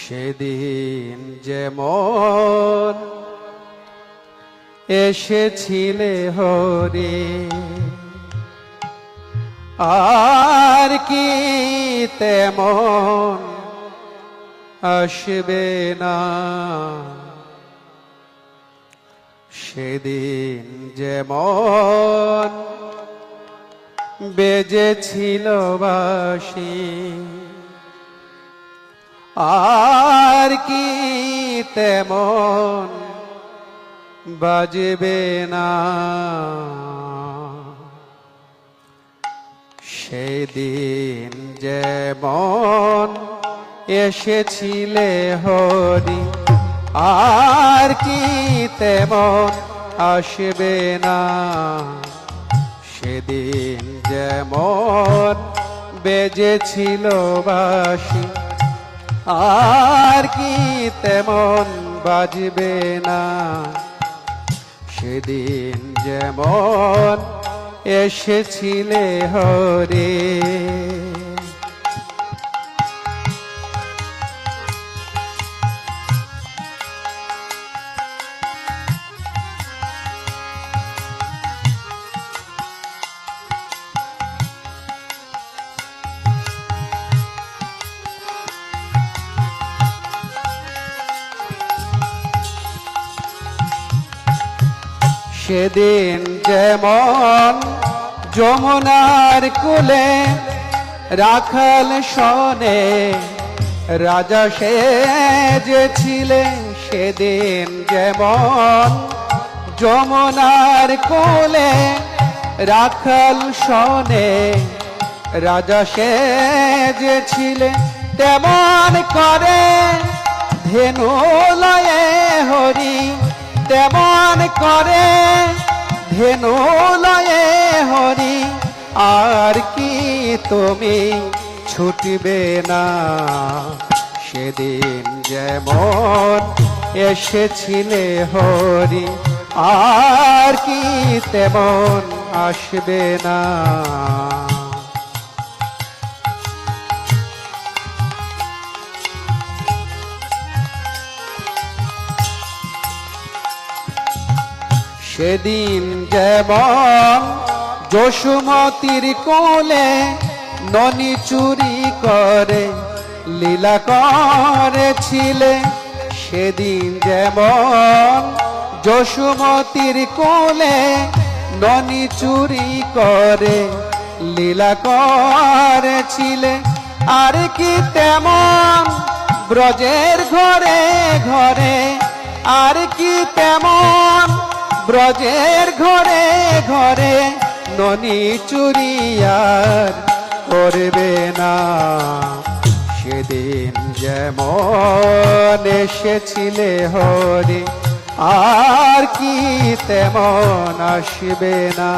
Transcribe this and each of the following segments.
সেদিন যেমন এসেছিলে হরি, আর কি তেমন আসবে না। সেদিন যেমন বেজেছিল বাঁশি, আর কি তেমন বাজবে না। সেদিন যেমন এসেছিলে হরি, আর কি তেমন আসবে না। সেদিন যেমন বেজেছিল বাঁশি, আর কি তেমন বাজবে না। সেদিন যেমন এসেছিলে হরি। সেদিন যেমন যমুনার কূলে রাখাল শোনে রাজা সেজেছিলে। সেদিন যেমন যমুনার কূলে রাখাল শোনে রাজা সেজেছিলে। তেমন করে ধেনু লয়ে হরি, তেমন করে ধেনু লয়ে হরি, আর কি তুমি ছুটবে না। সেদিন যেমন এসেছিলে হরি, আর কি তেমন আসবে না। সেদিন যেমন যশোমতির কোলে ননি চুরি করে লীলা করেছিলে। সেদিন যেমন যশোমতির কোলে ননি চুরি করে লীলা করেছিলে। আর কি তেমন ব্রজের ঘরে ঘরে, আর কি তেমন ব্রজের ঘরে ঘরে ননি চুরিয়ার করবে না। সেদিন যেমন এসেছিলে হরি, আর কি তেমন আসবে না।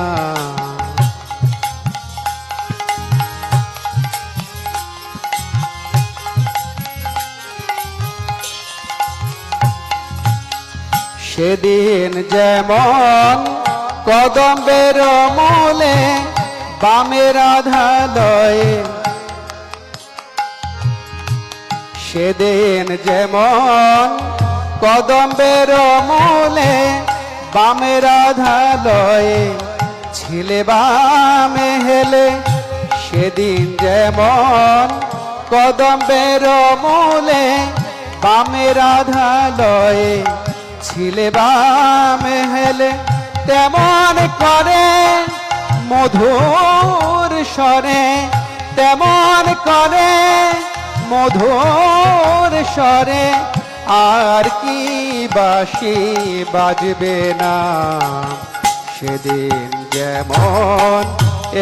সেদিন যেমন কদম্বের মূলে বামের আধালয়ে, সেদিন যেমন কদম্বের মূলে বামের আধালয়ে ছিলে বামে হেলে। সেদিন যেমন কদম্বের মূলে বামের আধালয়ে ছিলে বামে হেলে। তেমন করে মধুর স্বরে, তেমন করে মধুর স্বরে, আর কি বাঁশি বাজবে না। সেদিন যেমন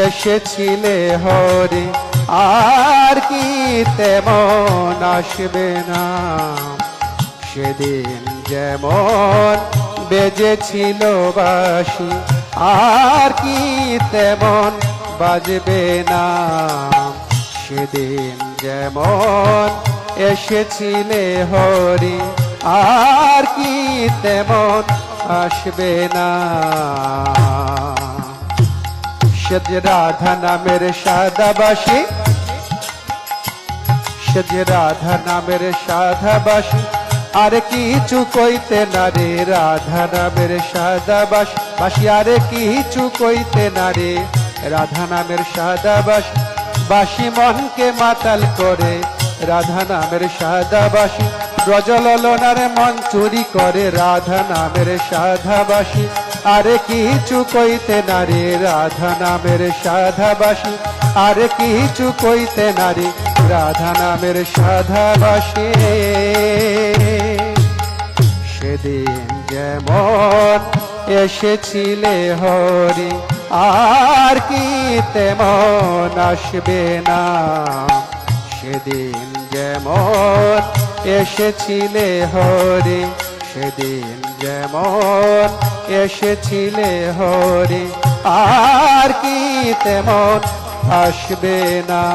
এসেছিলে হরি, আর কি তেমন আসবে না। সেদিন যেমন বেজেছিল বাঁশি আর কি তেমন বাজবে না। সেদিন যেমন এসেছিলে হরি আর কি তেমন আসবে না। সেজ রাধা নামের সাদাবাসী, সেজ রাধা নামের সাদাবাসী আর কিছু কইতে না রে। রাধা নামের সাদাবাসী বাসী আর কিছু কইতে না রে। রাধা নামের সাদাবাসী বাসী মনকে মাতাল করে। রাধা নামের সাদাবাসী ব্রজললনার মন চুরি করে। রাধা নামের সাধাবাসী আর কিছু কইতে না রে। রাধা নামের সাধাবাসী আর কিছু কইতে না রে। রাধা নামের সাধাবাসী সেদিন যেমন এসেছিলে হরি আর কি তেমন আসবে না। সেদিন যেমন এসেছিলে হরি, সেদিন যেমন এসেছিলে হরি আর কি তেমন আসবে না।